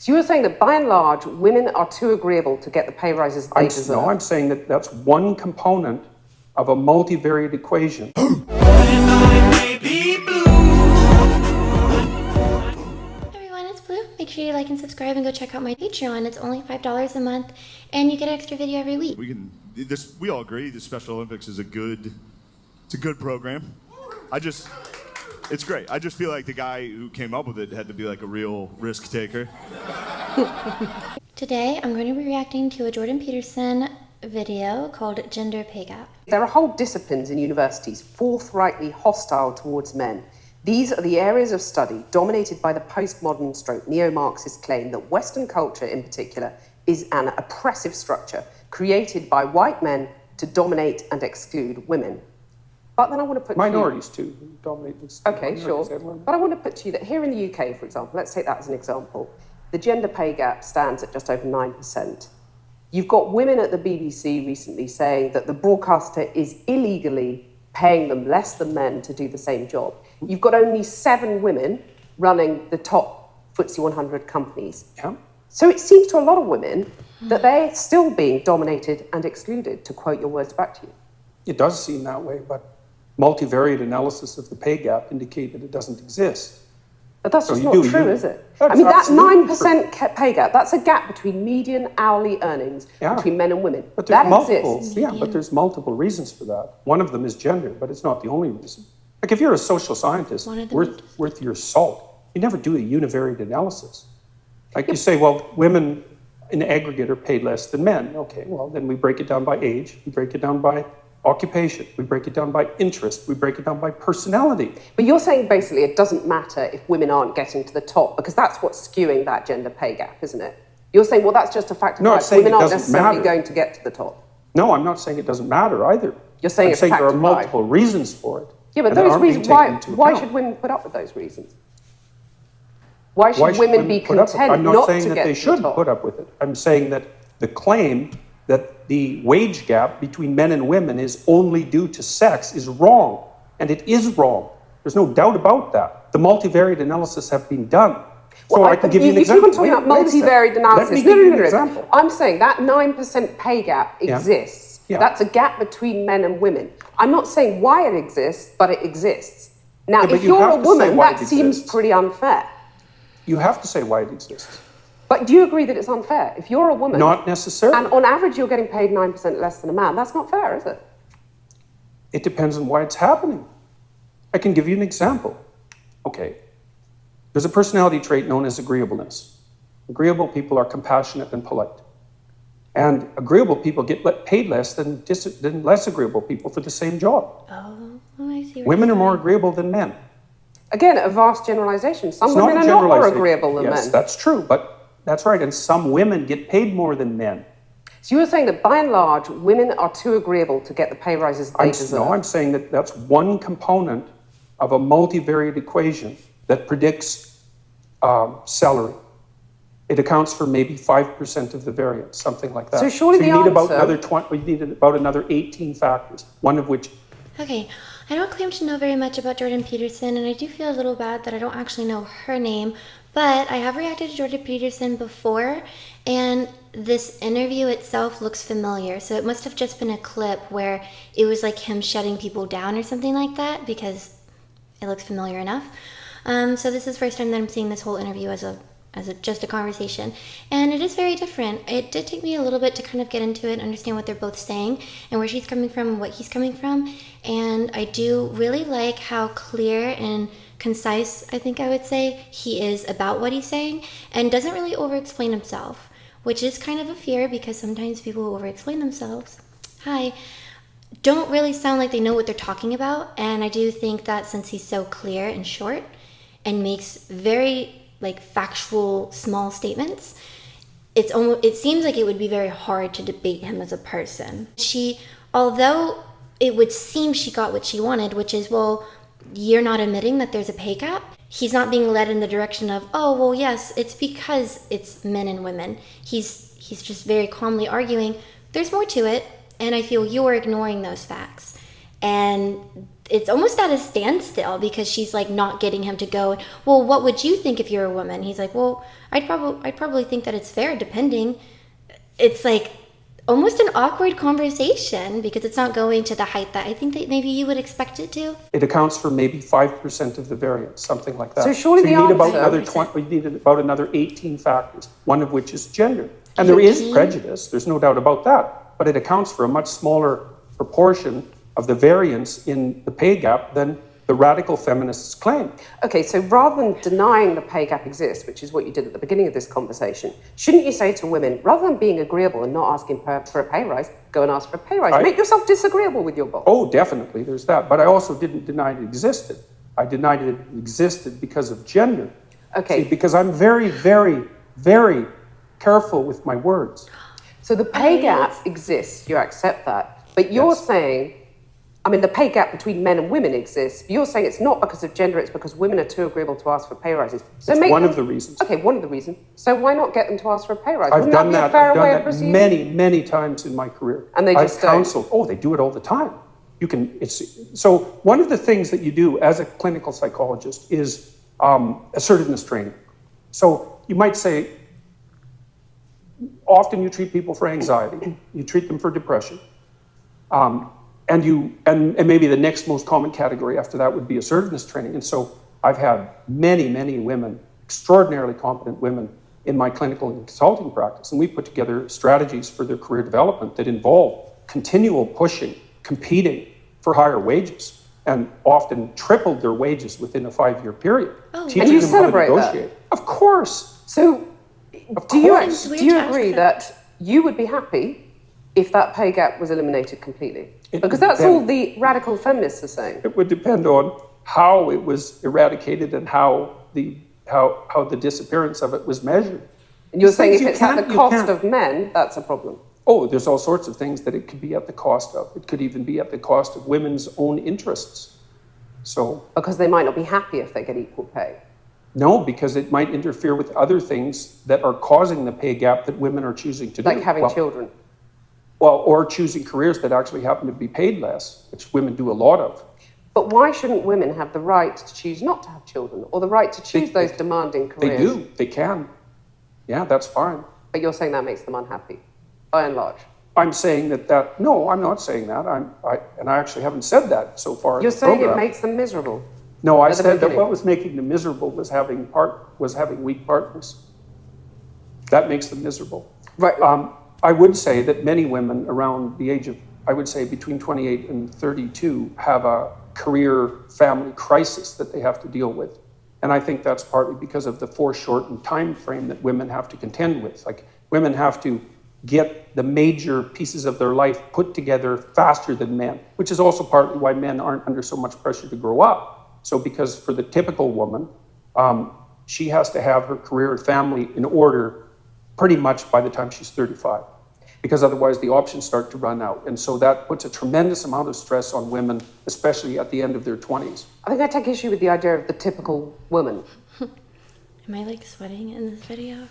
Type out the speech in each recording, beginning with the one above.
So you're saying that by and large, women are too agreeable to get the pay rises they deserve? No, I'm saying that that's one component of a multivariate equation. Make sure you like and subscribe and go check out my Patreon. It's only $5 a month, and you get an extra video every week. We all agree the Special Olympics is a good program. It's great. I just feel like the guy who came up with it had to be like a real risk taker. Today, I'm going to be reacting to a Jordan Peterson video called Gender Pay Gap. There are whole disciplines in universities forthrightly hostile towards men. These are the areas of study dominated by the postmodern neo-Marxist claim that Western culture in particular is an oppressive structure created by white men to dominate and exclude women. But then I want to put minorities too dominate. Okay, sure. But I want to put to you that here in the UK, for example, let's take that as an example, the gender pay gap stands at just over 9%. You've got women at the BBC recently saying that the broadcaster is illegally paying them less than men to do the same job. You've got only 7 women running the top FTSE 100 companies. Yeah. So it seems to a lot of women that they're still being dominated and excluded, to quote your words back to you. It does seem that way, but multivariate analysis of the pay gap indicate that it doesn't exist. But that's just not true, is it? That's I mean, that 9% true. Pay gap, that's a gap between median hourly earnings between men and women. But there's that exists. Yeah, but there's multiple reasons for that. One of them is gender, but it's not the only reason. Like if you're a social scientist worth your salt, you never do a univariate analysis. Like you say, well, women in aggregate are paid less than men. Okay, well, then we break it down by age, we break it down by occupation, we break it down by interest, we break it down by personality. But you're saying basically it doesn't matter if women aren't getting to the top, because that's what's skewing that gender pay gap, isn't it? You're saying, well, that's just a fact of life. Women aren't necessarily going to get to the top. No, I'm not saying it doesn't matter either. You're saying it's a fact of life. There are multiple reasons for it. Yeah, but those reasons, why should women put up with those reasons? Why should women be content not to get to the top? I'm not saying that they should put up with it. I'm saying that the claim that the wage gap between men and women is only due to sex is wrong. And it is wrong. There's no doubt about that. The multivariate analysis have been done. Well, so I can give you an example. You keep on talking about multivariate analysis. Let me give you an example. I'm saying that 9% pay gap exists. Yeah. That's a gap between men and women. I'm not saying why it exists, but it exists. Now, if you're a woman, that seems pretty unfair. You have to say why it exists. But do you agree that it's unfair? If you're a woman... Not necessarily. And on average, you're getting paid 9% less than a man. That's not fair, is it? It depends on why it's happening. I can give you an example. Okay. There's a personality trait known as agreeableness. Agreeable people are compassionate and polite. And agreeable people get paid less than less agreeable people for the same job. Oh, I see. Women are more agreeable than men. Again, a vast generalization. Some women are not more agreeable than men. Yes, that's true, but that's right. And some women get paid more than men. So you were saying that by and large, women are too agreeable to get the pay rises they deserve? No, I'm saying that that's one component of a multivariate equation that predicts salary. It accounts for maybe 5% of the variance, something like that. So surely you need about another 18 factors, one of which... Okay, I don't claim to know very much about Jordan Peterson, and I do feel a little bad that I don't actually know her name, but I have reacted to Jordan Peterson before, and this interview itself looks familiar, so it must have just been a clip where it was like him shutting people down or something like that, because it looks familiar enough. So this is the first time that I'm seeing this whole interview as just a conversation, and it is very different. It did take me a little bit to kind of get into it and understand what they're both saying and where she's coming from and what he's coming from, and I do really like how clear and concise, I think I would say, he is about what he's saying and doesn't really over-explain himself, which is kind of a fear because sometimes people who over-explain themselves don't really sound like they know what they're talking about, and I do think that since he's so clear and short and makes very factual small statements, it seems like it would be very hard to debate him as a person. Although it would seem she got what she wanted, which is, well, you're not admitting that there's a pay gap. He's not being led in the direction of, oh, well, yes, it's because it's men and women. He's just very calmly arguing, there's more to it, and I feel you're ignoring those facts. And it's almost at a standstill because she's like not getting him to go, well, what would you think if you're a woman? He's like, well, I'd probably think that it's fair depending. It's like almost an awkward conversation because it's not going to the height that I think that maybe you would expect it to. It accounts for maybe 5% of the variance, something like that. So surely the you need about answer- another 20, you need about another 18 factors, one of which is gender. And there is prejudice, there's no doubt about that, but it accounts for a much smaller proportion of the variance in the pay gap than the radical feminists claim. Okay, so rather than denying the pay gap exists, which is what you did at the beginning of this conversation, shouldn't you say to women, rather than being agreeable and not asking for a pay rise, go and ask for a pay rise? Make yourself disagreeable with your boss. Oh, definitely, there's that. But I also didn't deny it existed. I denied it existed because of gender. Okay. See, because I'm very, very, very careful with my words. So the pay gap exists, you accept that. But you're saying, I mean, the pay gap between men and women exists, but you're saying it's not because of gender, it's because women are too agreeable to ask for pay rises. So It's one of the reasons. Okay, one of the reasons. So why not get them to ask for a pay rise? I've Wouldn't done be that, a fairer I've done way of that proceeding? many, many times in my career. And they just I've don't? counseled. Oh, they do it all the time. So one of the things that you do as a clinical psychologist is assertiveness training. So you might say, often you treat people for anxiety, you treat them for depression, and maybe the next most common category after that would be assertiveness training. And so I've had many, many women, extraordinarily competent women in my clinical and consulting practice, and we put together strategies for their career development that involve continual pushing, competing for higher wages, and often tripled their wages within a 5-year period. Teaching And you them how to celebrate that? negotiate. Of course. So do you agree that you would be happy if that pay gap was eliminated completely? Because that's all the radical feminists are saying. It would depend on how it was eradicated and how the disappearance of it was measured. And you're These saying things if you it's at can't- the you cost can't- of men, that's a problem. Oh, there's all sorts of things that it could be at the cost of. It could even be at the cost of women's own interests. So, Because they might not be happy if they get equal pay. no, because it might interfere with other things that are causing the pay gap that women are choosing to do. Like having children. Well, or choosing careers that actually happen to be paid less, which women do a lot of. But why shouldn't women have the right to choose not to have children or the right to choose those demanding They careers? do. They can. Yeah, that's fine. But you're saying that makes them unhappy, by and large. I'm saying no, I'm not saying that. I actually haven't said that so far. You're in the saying program. it makes them miserable. No, I at the said that beginning. what was making them miserable was having weak partners. That makes them miserable. Right. I would say that many women around the age of, I would say between 28 and 32, have a career family crisis that they have to deal with. And I think that's partly because of the foreshortened time frame that women have to contend with. Like, women have to get the major pieces of their life put together faster than men, which is also partly why men aren't under so much pressure to grow up. So because for the typical woman, she has to have her career and family in order pretty much by the time she's 35, because otherwise the options start to run out. And so that puts a tremendous amount of stress on women, especially at the end of their 20s. I think I take issue with the idea of the typical woman. Am I like sweating in this video?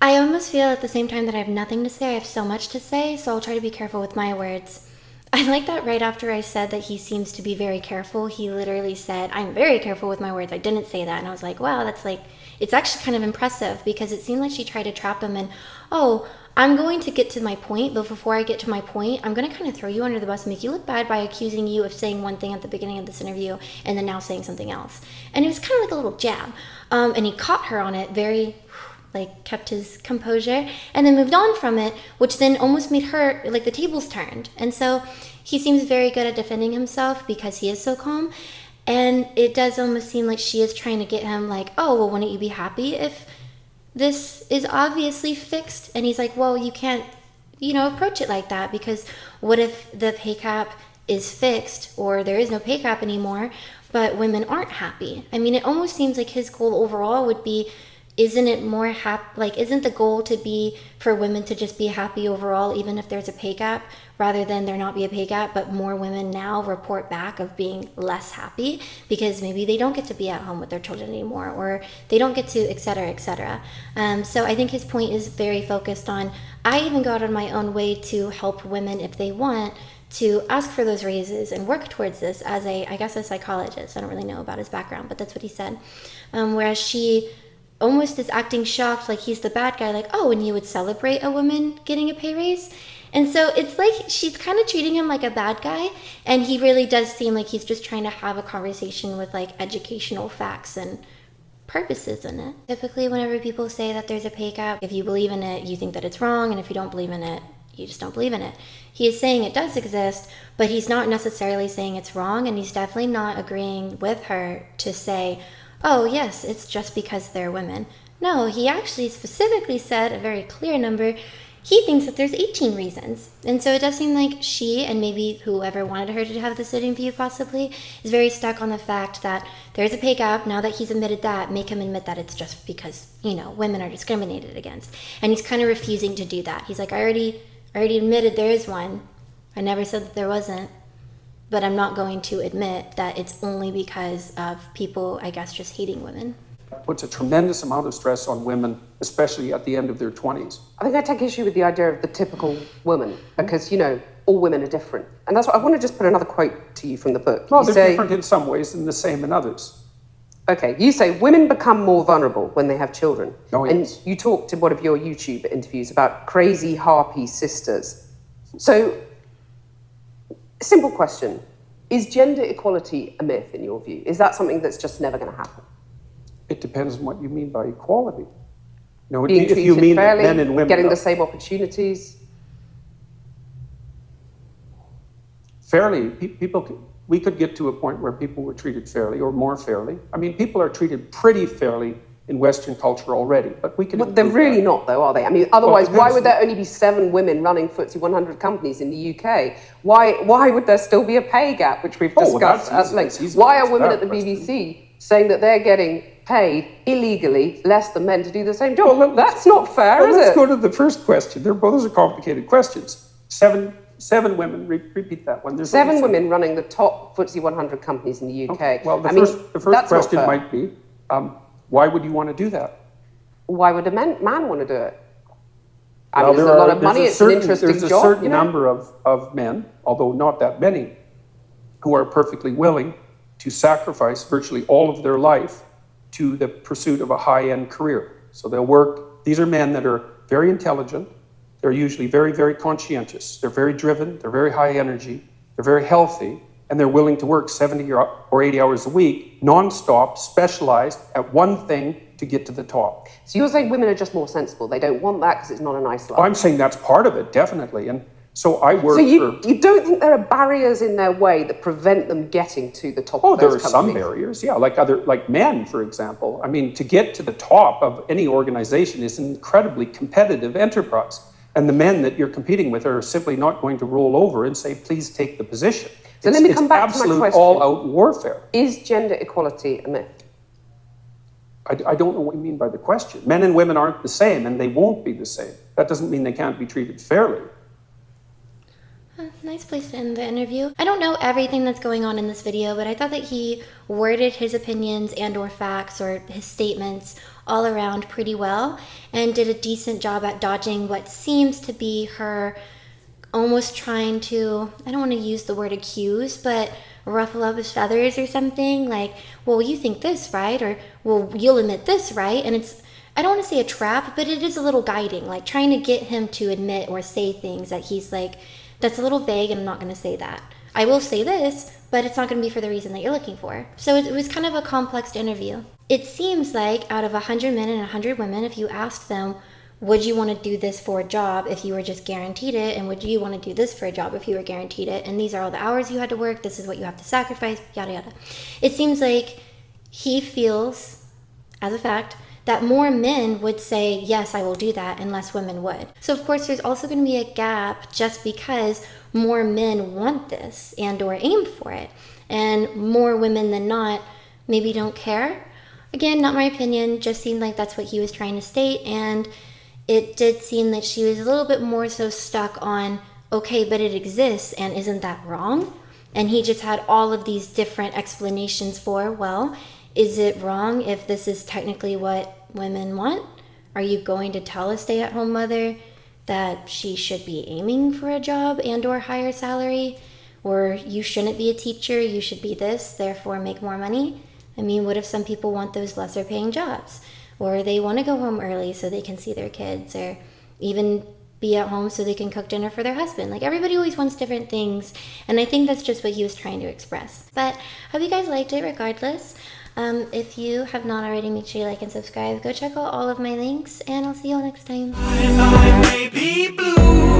I almost feel at the same time that I have nothing to say. I have so much to say, so I'll try to be careful with my words. I like that right after I said that he seems to be very careful, he literally said, I'm very careful with my words. I didn't say that. And I was like, wow, that's like, it's actually kind of impressive because it seemed like she tried to trap him in, oh, I'm going to get to my point, but before I get to my point, I'm going to kind of throw you under the bus and make you look bad by accusing you of saying one thing at the beginning of this interview and then now saying something else. And it was kind of like a little jab. And he caught her on it very, like, kept his composure and then moved on from it, which then almost made her, like, the tables turned. And so he seems very good at defending himself because he is so calm. And it does almost seem like she is trying to get him like, oh, well, wouldn't you be happy if this is obviously fixed? And he's like, well, you can't, approach it like that, because what if the pay cap is fixed or there is no pay cap anymore, but women aren't happy? I mean, it almost seems like his goal overall would be, isn't the goal to be for women to just be happy overall, even if there's a pay gap, rather than there not be a pay gap, but more women now report back of being less happy because maybe they don't get to be at home with their children anymore, or they don't get to, et cetera, et cetera. So I think his point is very focused on, I even go out of my own way to help women if they want to ask for those raises and work towards this as I guess a psychologist. I don't really know about his background, but that's what he said. Whereas she almost is acting shocked, like he's the bad guy, like, oh, and you would celebrate a woman getting a pay raise? And so it's like she's kind of treating him like a bad guy, and he really does seem like he's just trying to have a conversation with like educational facts and purposes in it. Typically, whenever people say that there's a pay gap, if you believe in it, you think that it's wrong, and if you don't believe in it, you just don't believe in it. He is saying it does exist, but he's not necessarily saying it's wrong, and he's definitely not agreeing with her to say, oh yes, it's just because they're women. No, he actually specifically said a very clear number. He thinks that there's 18 reasons. And so it does seem like she, and maybe whoever wanted her to have this interview possibly, is very stuck on the fact that there's a pay gap. Now that he's admitted that, make him admit that it's just because, you know, women are discriminated against. And he's kind of refusing to do that. He's like, I already admitted there is one. I never said that there wasn't. But I'm not going to admit that it's only because of people, I guess, just hating women. Puts a tremendous amount of stress on women, especially at the end of their 20s. I think I take issue with the idea of the typical woman, because, you know, all women are different. And that's what I want to just put another quote to you from the book. Well, you they're say, different in some ways and the same in others. Okay, you say women become more vulnerable when they have children. Oh, yes. And you talked in one of your YouTube interviews about crazy harpy sisters. So, simple question. Is gender equality a myth in your view? Is that something that's just never going to happen? It depends on what you mean by equality. No, Being if you treated mean fairly, men and women, getting the same opportunities? fairly, we could get to a point where people were treated fairly or more fairly. I mean, people are treated pretty fairly in Western culture already, but we can. But they're really not, though, are they? I mean, otherwise, why would there only be 7 women running FTSE 100 companies in the UK? Why would there still be a pay gap, which we've discussed at length? Why are women at the BBC saying that they're getting paid illegally less than men to do the same job? Well, that's not fair, is it? Let's go to the first question. Those are complicated questions. Seven women, repeat that one. There's 7 women running the top FTSE 100 companies in the UK. Okay. Well, the first question might be, why would you want to do that? Why would a man want to do it? I mean, there's a lot of money, it's an interesting job. There's a certain number of men, although not that many, who are perfectly willing to sacrifice virtually all of their life to the pursuit of a high-end career. So they'll work. These are men that are very intelligent. They're usually very, very conscientious. They're very driven. They're very high energy. They're very healthy. And they're willing to work 70 or 80 hours a week, non-stop, specialized at one thing to get to the top. So you're saying women are just more sensible. They don't want that because it's not a nice life. I'm saying that's part of it, definitely. And so I work you don't think there are barriers in their way that prevent them getting to the top of those there are companies? some barriers, yeah. Like men, for example. I mean, to get to the top of any organization is an incredibly competitive enterprise. And the men that you're competing with are simply not going to roll over and say, please take the position. So let me come back to my question. It's absolute all-out warfare. Is gender equality a myth? I don't know what you mean by the question. Men and women aren't the same, and they won't be the same. That doesn't mean they can't be treated fairly. Nice place to end the interview. I don't know everything that's going on in this video, but I thought that he worded his opinions and or facts or his statements all around pretty well and did a decent job at dodging what seems to be her almost trying to, I don't want to use the word accuse, but ruffle up his feathers or something, like, well, you think this, right? Or, well, you'll admit this, right? And it's, I don't want to say a trap, but it is a little guiding, like trying to get him to admit or say things that he's like, that's a little vague and I'm not going to say that. I will say this, but it's not going to be for the reason that you're looking for. So it was kind of a complex interview. It seems like out of 100 men and 100 women, if you asked them, would you want to do this for a job if you were just guaranteed it? And would you want to do this for a job if you were guaranteed it? And these are all the hours you had to work. This is what you have to sacrifice, yada, yada. It seems like he feels, as a fact, that more men would say, yes, I will do that, and less women would. So of course, there's also going to be a gap just because more men want this and or aim for it. And more women than not maybe don't care. Again, not my opinion, just seemed like that's what he was trying to state. And it did seem that she was a little bit more so stuck on, okay, but it exists, and isn't that wrong? And he just had all of these different explanations for, well, is it wrong if this is technically what women want? Are you going to tell a stay-at-home mother that she should be aiming for a job and or higher salary, or you shouldn't be a teacher, you should be this, therefore make more money. I mean, what if some people want those lesser paying jobs, or they want to go home early so they can see their kids, or even be at home so they can cook dinner for their husband? Like, everybody always wants different things, and I think that's just what he was trying to express. But hope you guys liked it regardless. If you have not already, make sure you like and subscribe. Go check out all of my links, and I'll see you all next time. My baby blue.